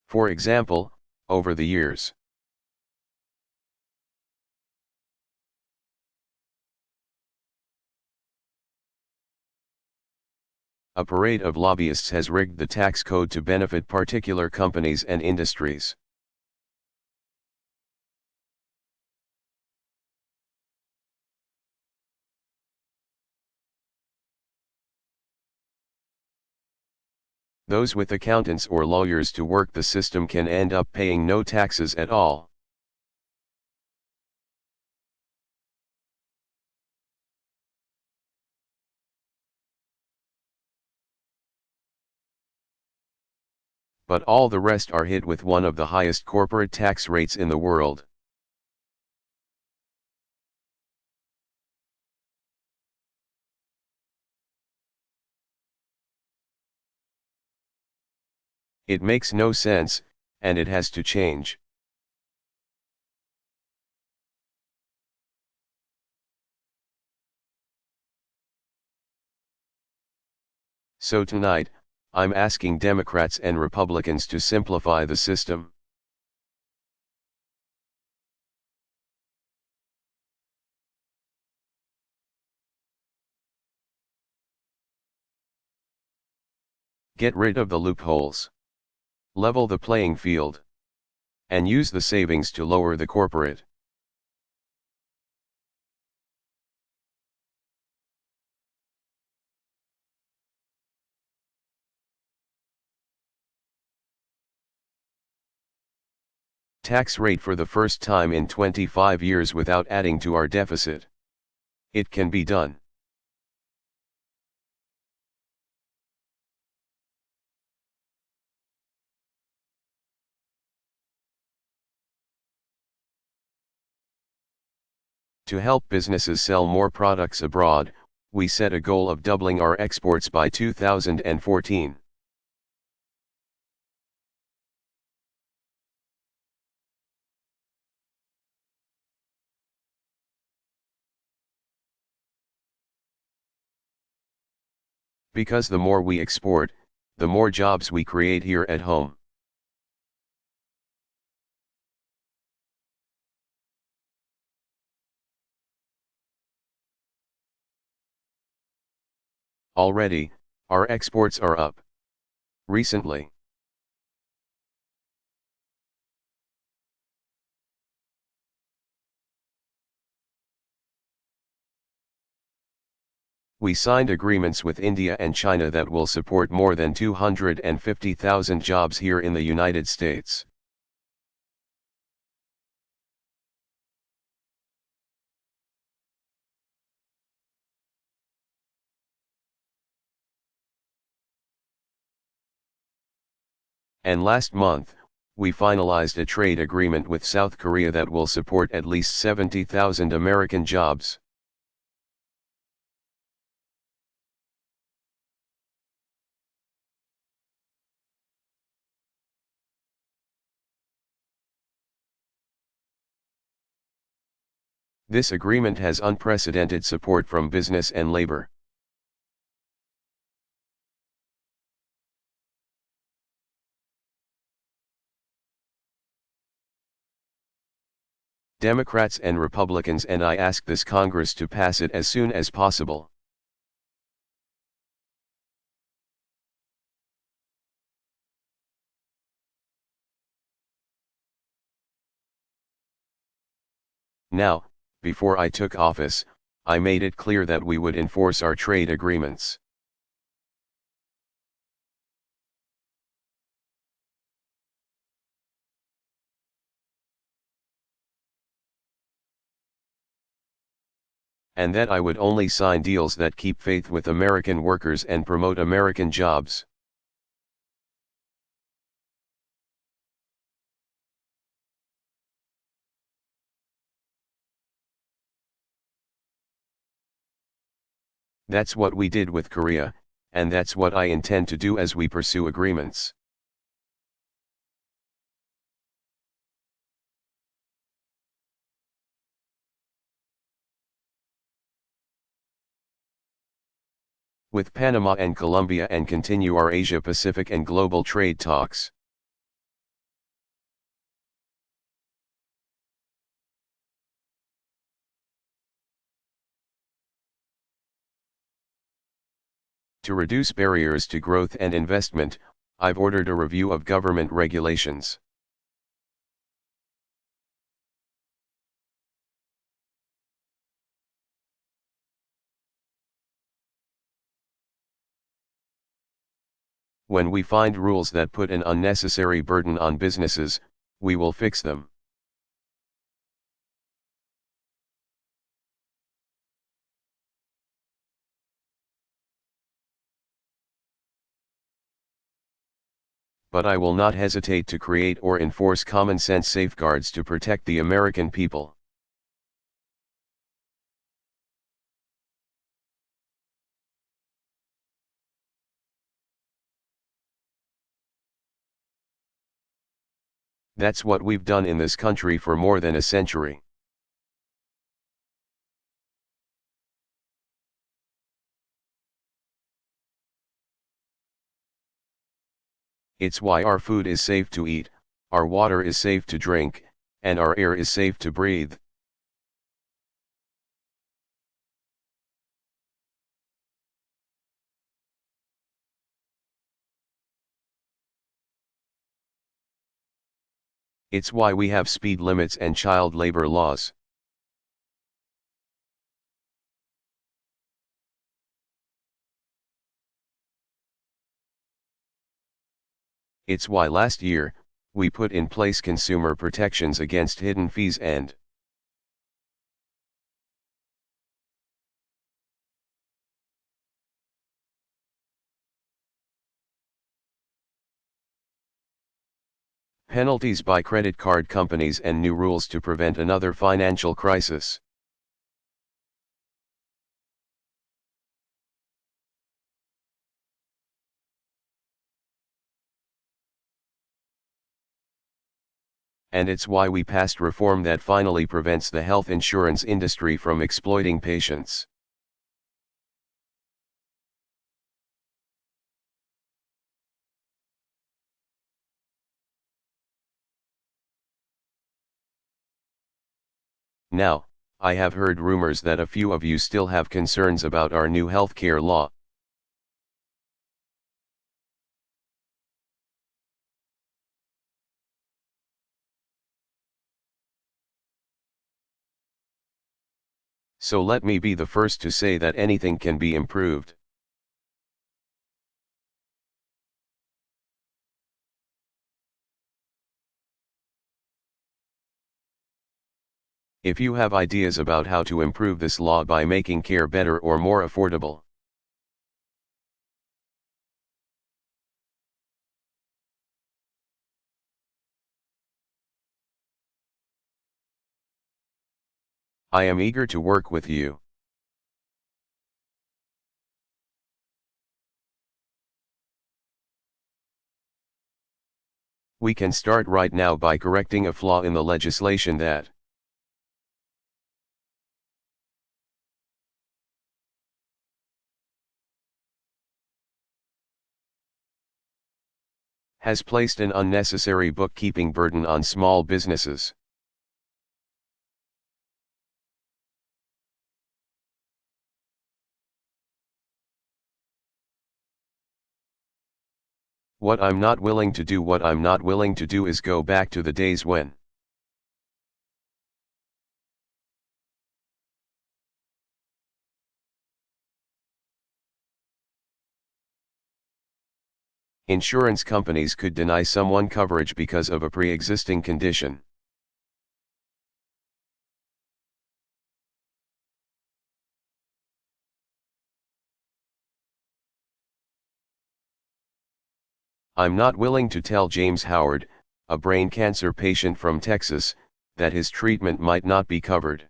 For example, over the years, a parade of lobbyists has rigged the tax code to benefit particular companies and industries. Those with accountants or lawyers to work the system can end up paying no taxes at all. But all the rest are hit with one of the highest corporate tax rates in the world. It makes no sense, and it has to change. So tonight, I'm asking Democrats and Republicans to simplify the system. Get rid of the loopholes. Level the playing field. And use the savings to lower the corporate tax rate for the first time in 25 years without adding to our deficit. It can be done. To help businesses sell more products abroad, we set a goal of doubling our exports by 2014. Because the more we export, the more jobs we create here at home. Already, our exports are up. Recently, we signed agreements with India and China that will support more than 250,000 jobs here in the United States. And last month, we finalized a trade agreement with South Korea that will support at least 70,000 American jobs. This agreement has unprecedented support from business and labor. Democrats and Republicans and I ask this Congress to pass it as soon as possible. Now, before I took office, I made it clear that we would enforce our trade agreements. And that I would only sign deals that keep faith with American workers and promote American jobs. That's what we did with Korea, and that's what I intend to do as we pursue agreements. With Panama and Colombia and continue our Asia-Pacific and global trade talks. To reduce barriers to growth and investment, I've ordered a review of government regulations. When we find rules that put an unnecessary burden on businesses, we will fix them. But I will not hesitate to create or enforce common-sense safeguards to protect the American people. That's what we've done in this country for more than a century. It's why our food is safe to eat, our water is safe to drink, and our air is safe to breathe. It's why we have speed limits and child labor laws. It's why last year, we put in place consumer protections against hidden fees and penalties by credit card companies and new rules to prevent another financial crisis. And it's why we passed reform that finally prevents the health insurance industry from exploiting patients. Now, I have heard rumors that a few of you still have concerns about our new healthcare law. So let me be the first to say that anything can be improved. If you have ideas about how to improve this law by making care better or more affordable, I am eager to work with you. We can start right now by correcting a flaw in the legislation that has placed an unnecessary bookkeeping burden on small businesses. What I'm not willing to do is go back to the days when insurance companies could deny someone coverage because of a pre-existing condition. I'm not willing to tell James Howard, a brain cancer patient from Texas, that his treatment might not be covered.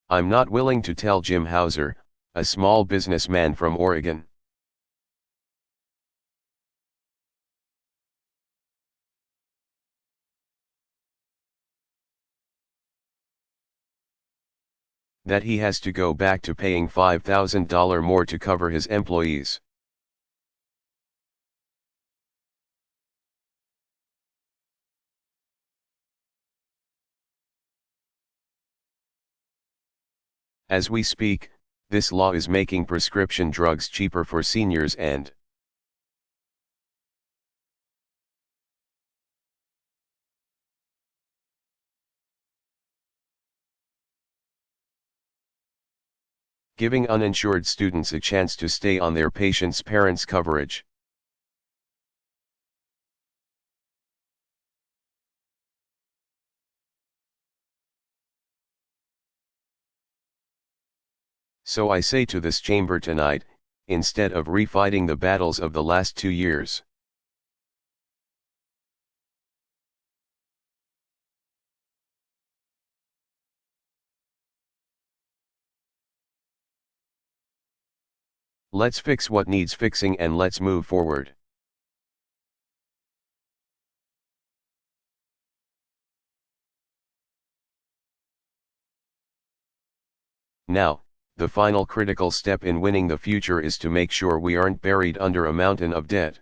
I'm not willing to tell Jim Hauser, a small businessman from Oregon, that he has to go back to paying $5,000 more to cover his employees. As we speak, this law is making prescription drugs cheaper for seniors and giving uninsured students a chance to stay on their patients' parents' coverage. So I say to this chamber tonight, instead of refighting the battles of the last 2 years, let's fix what needs fixing and let's move forward. Now, the final critical step in winning the future is to make sure we aren't buried under a mountain of debt.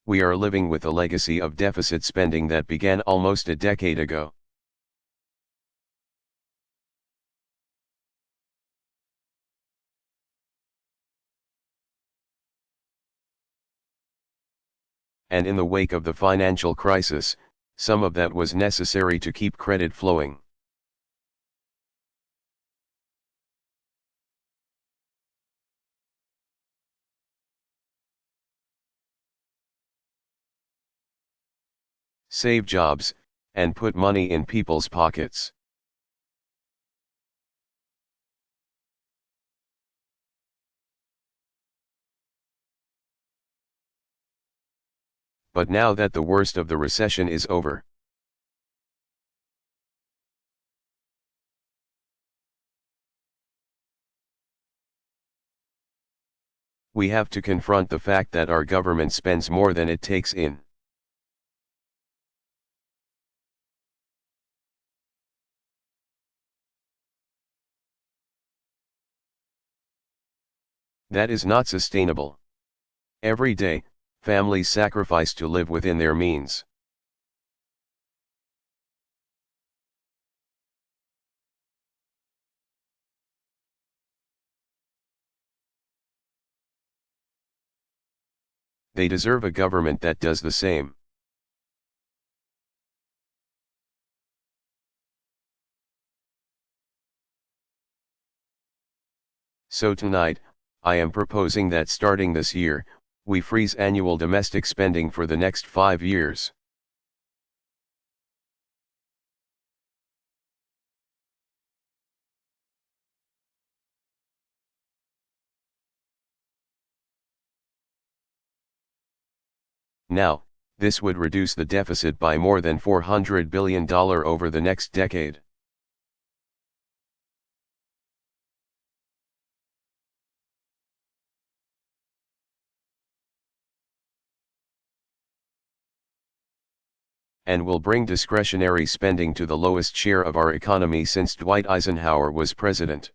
We are living with a legacy of deficit spending that began almost a decade ago. And in the wake of the financial crisis, some of that was necessary to keep credit flowing. Save jobs, and put money in people's pockets. But now that the worst of the recession is over, we have to confront the fact that our government spends more than it takes in. That is not sustainable. Every day, families sacrifice to live within their means. They deserve a government that does the same. So tonight, I am proposing that starting this year, we freeze annual domestic spending for the next 5 years. Now, this would reduce the deficit by more than $400 billion over the next decade. And will bring discretionary spending to the lowest share of our economy since Dwight Eisenhower was president.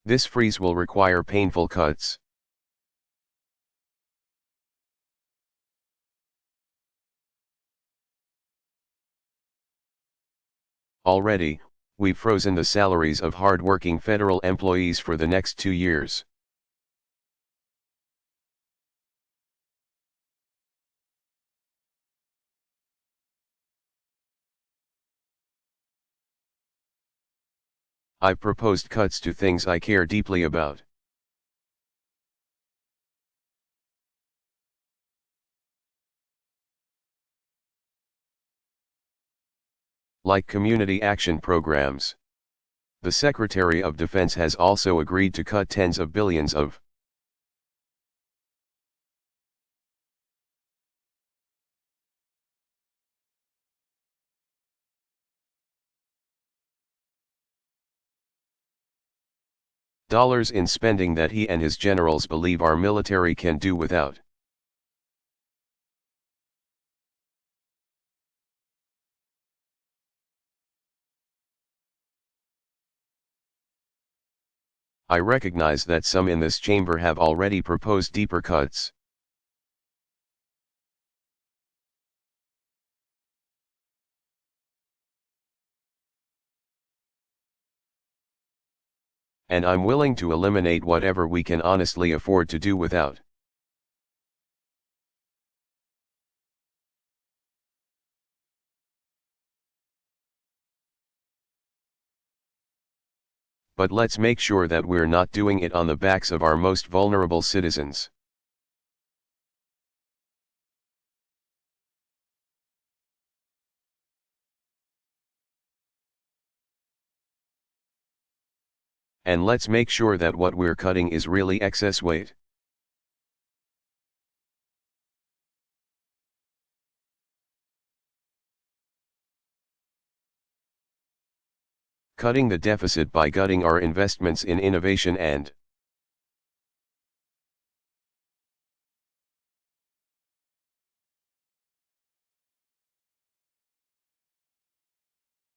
This freeze will require painful cuts. Already, we've frozen the salaries of hard-working federal employees for the next 2 years. I've proposed cuts to things I care deeply about. Like community action programs. The Secretary of Defense has also agreed to cut tens of billions of dollars in spending that he and his generals believe our military can do without. I recognize that some in this chamber have already proposed deeper cuts. And I'm willing to eliminate whatever we can honestly afford to do without. But let's make sure that we're not doing it on the backs of our most vulnerable citizens. And let's make sure that what we're cutting is really excess weight. Cutting the deficit by gutting our investments in innovation and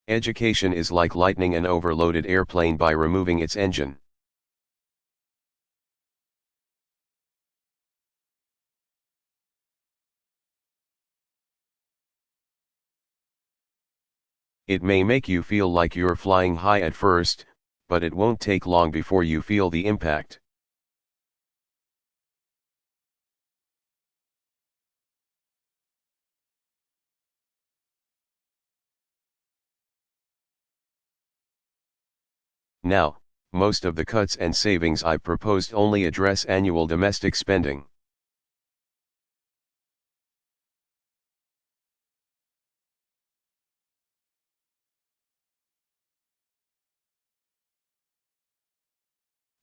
education is like lightening an overloaded airplane by removing its engine. It may make you feel like you're flying high at first, but it won't take long before you feel the impact. Now, most of the cuts and savings I've proposed only address annual domestic spending.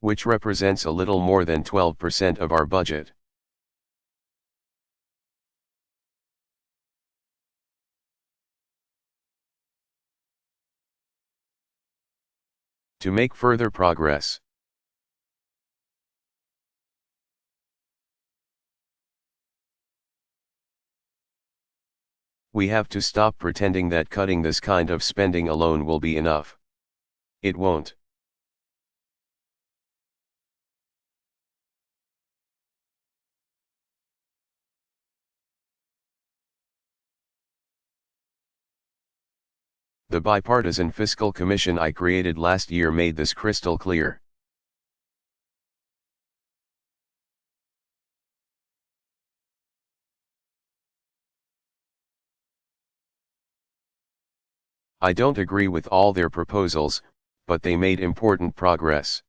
Which represents a little more than 12% of our budget. To make further progress, we have to stop pretending that cutting this kind of spending alone will be enough. It won't. The bipartisan fiscal commission I created last year made this crystal clear. I don't agree with all their proposals, but they made important progress.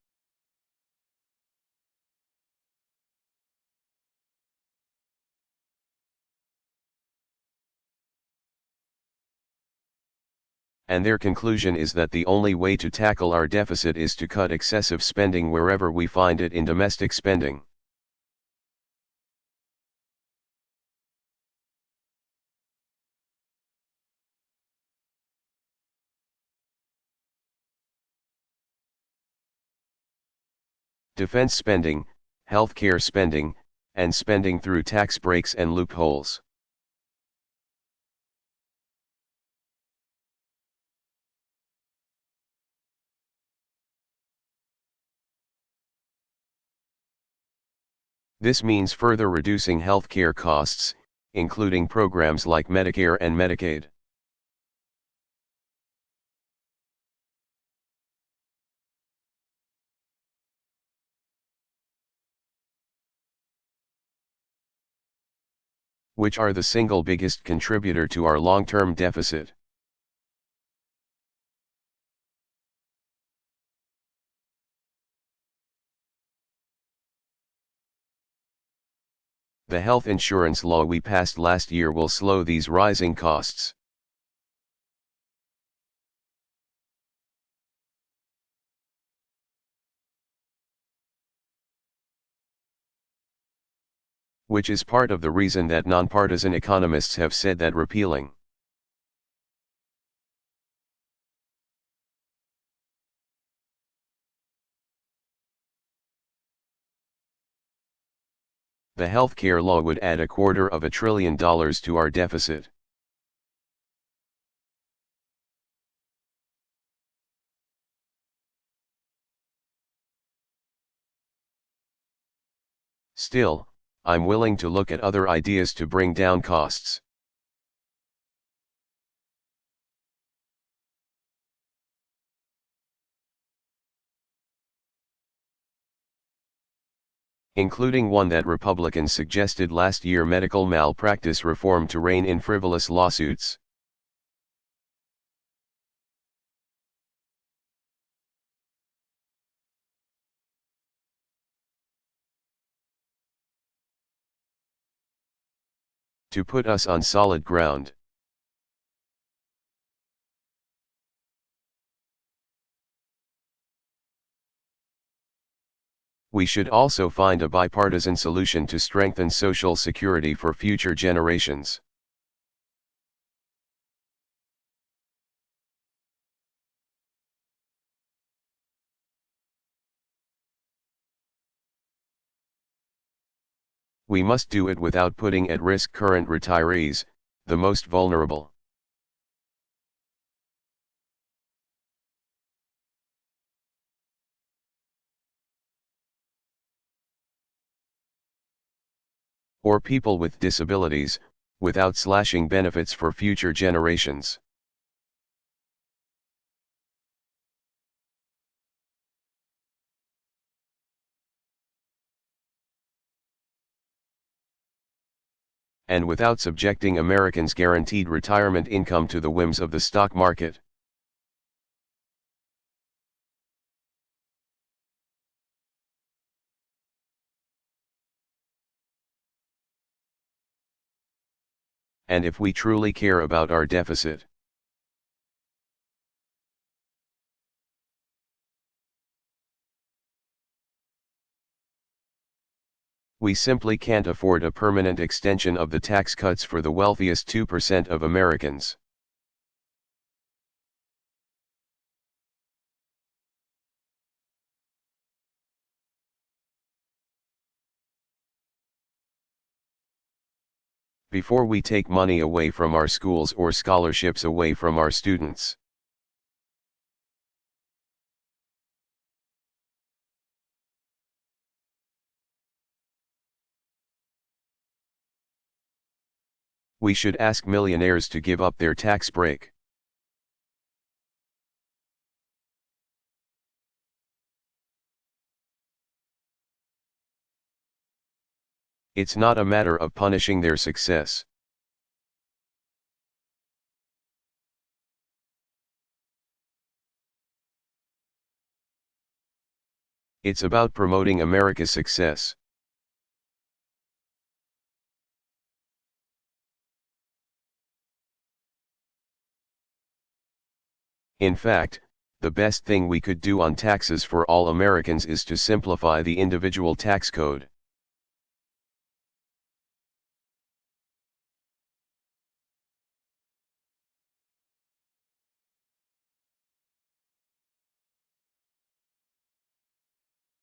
And their conclusion is that the only way to tackle our deficit is to cut excessive spending wherever we find it in domestic spending. Defense spending, healthcare spending, and spending through tax breaks and loopholes. This means further reducing healthcare costs, including programs like Medicare and Medicaid. Which are the single biggest contributor to our long-term deficit. The health insurance law we passed last year will slow these rising costs. Which is part of the reason that nonpartisan economists have said that repealing the healthcare law would add $250 billion to our deficit. Still, I'm willing to look at other ideas to bring down costs. Including one that Republicans suggested last year: medical malpractice reform to rein in frivolous lawsuits. To put us on solid ground. We should also find a bipartisan solution to strengthen Social Security for future generations. We must do it without putting at risk current retirees, the most vulnerable. Or people with disabilities, without slashing benefits for future generations. And without subjecting Americans' guaranteed retirement income to the whims of the stock market. And if we truly care about our deficit, we simply can't afford a permanent extension of the tax cuts for the wealthiest 2% of Americans. Before we take money away from our schools or scholarships away from our students. We should ask millionaires to give up their tax break. It's not a matter of punishing their success. It's about promoting America's success. In fact, the best thing we could do on taxes for all Americans is to simplify the individual tax code.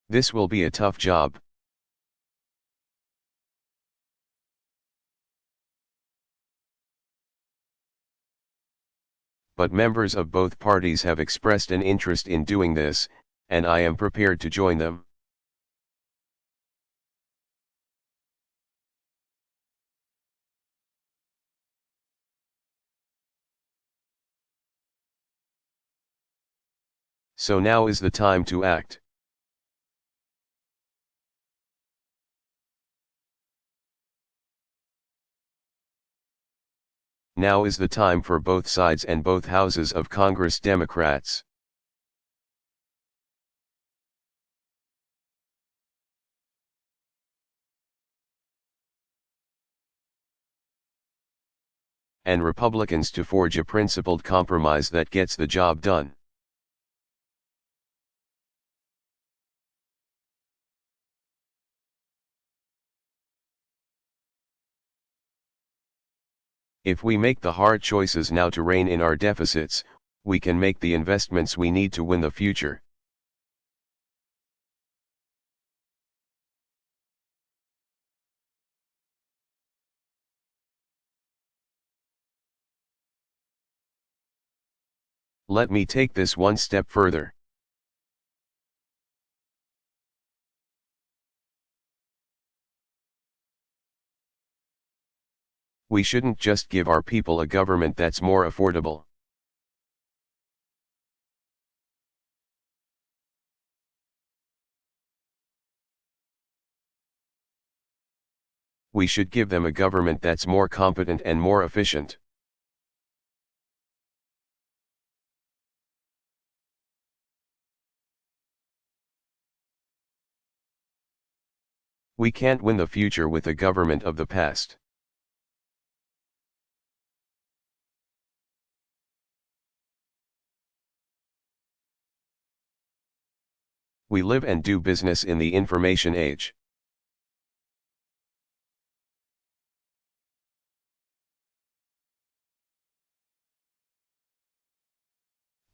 This will be a tough job. But members of both parties have expressed an interest in doing this, and I am prepared to join them. So now is the time to act. Now is the time for both sides and both houses of Congress, Democrats and Republicans, to forge a principled compromise that gets the job done. If we make the hard choices now to rein in our deficits, we can make the investments we need to win the future. Let me take this one step further. We shouldn't just give our people a government that's more affordable. We should give them a government that's more competent and more efficient. We can't win the future with the government of the past. We live and do business in the information age.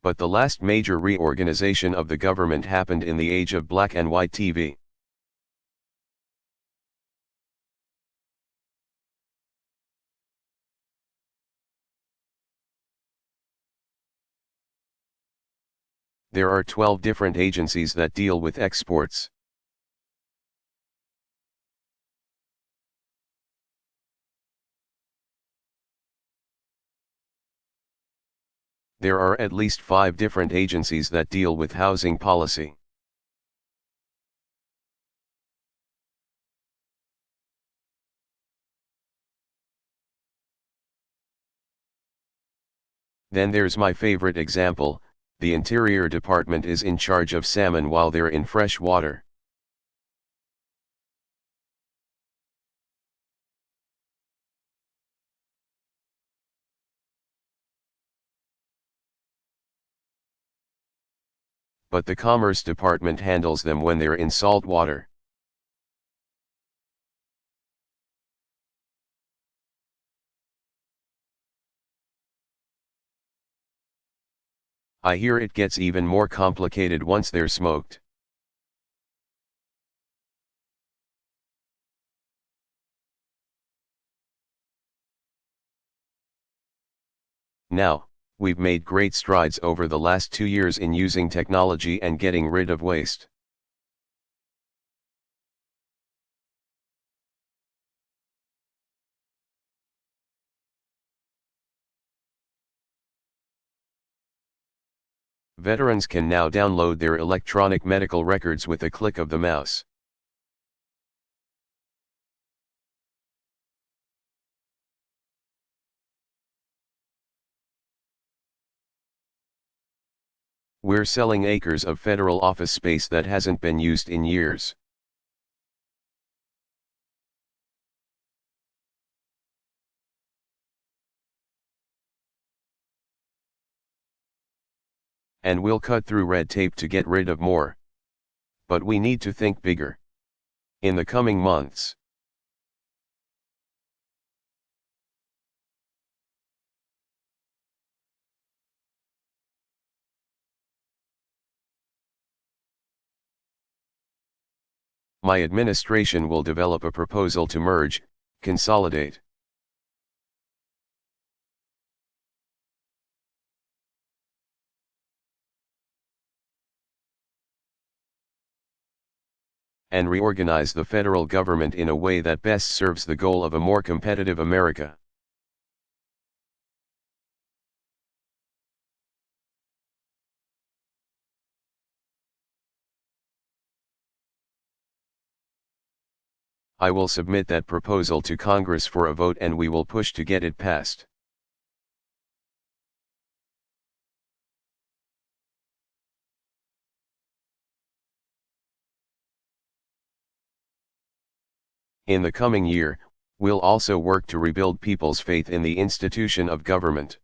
But the last major reorganization of the government happened in the age of black and white TV. There are 12 different agencies that deal with exports. There are at least 5 different agencies that deal with housing policy. Then there's my favorite example, the Interior Department is in charge of salmon while they're in fresh water. But the Commerce Department handles them when they're in salt water. I hear it gets even more complicated once they're smoked. Now, we've made great strides over the last 2 years in using technology and getting rid of waste. Veterans can now download their electronic medical records with a click of the mouse. We're selling acres of federal office space that hasn't been used in years. And we'll cut through red tape to get rid of more. But we need to think bigger. In the coming months, my administration will develop a proposal to merge, consolidate, and reorganize the federal government in a way that best serves the goal of a more competitive America. I will submit that proposal to Congress for a vote and we will push to get it passed. In the coming year, we'll also work to rebuild people's faith in the institution of government.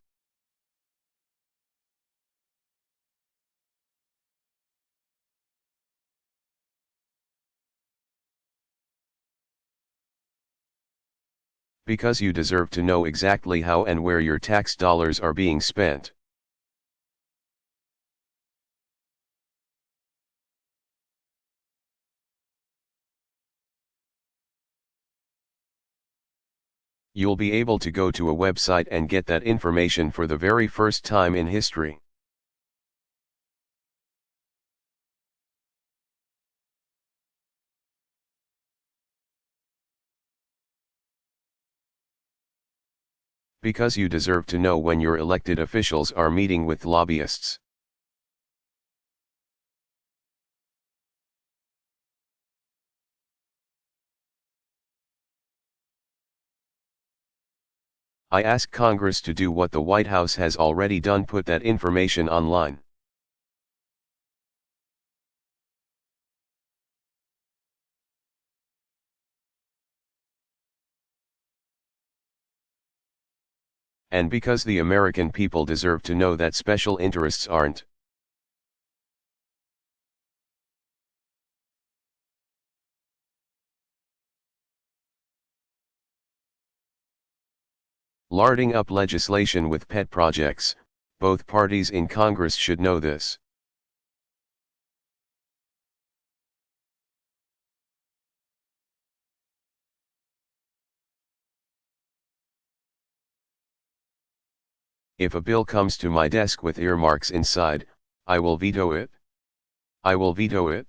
Because you deserve to know exactly how and where your tax dollars are being spent. You'll be able to go to a website and get that information for the very first time in history. Because you deserve to know when your elected officials are meeting with lobbyists. I ask Congress to do what the White House has already done: put that information online. And because the American people deserve to know that special interests aren't larding up legislation with pet projects. Both parties in Congress should know this. If a bill comes to my desk with earmarks inside, I will veto it. I will veto it.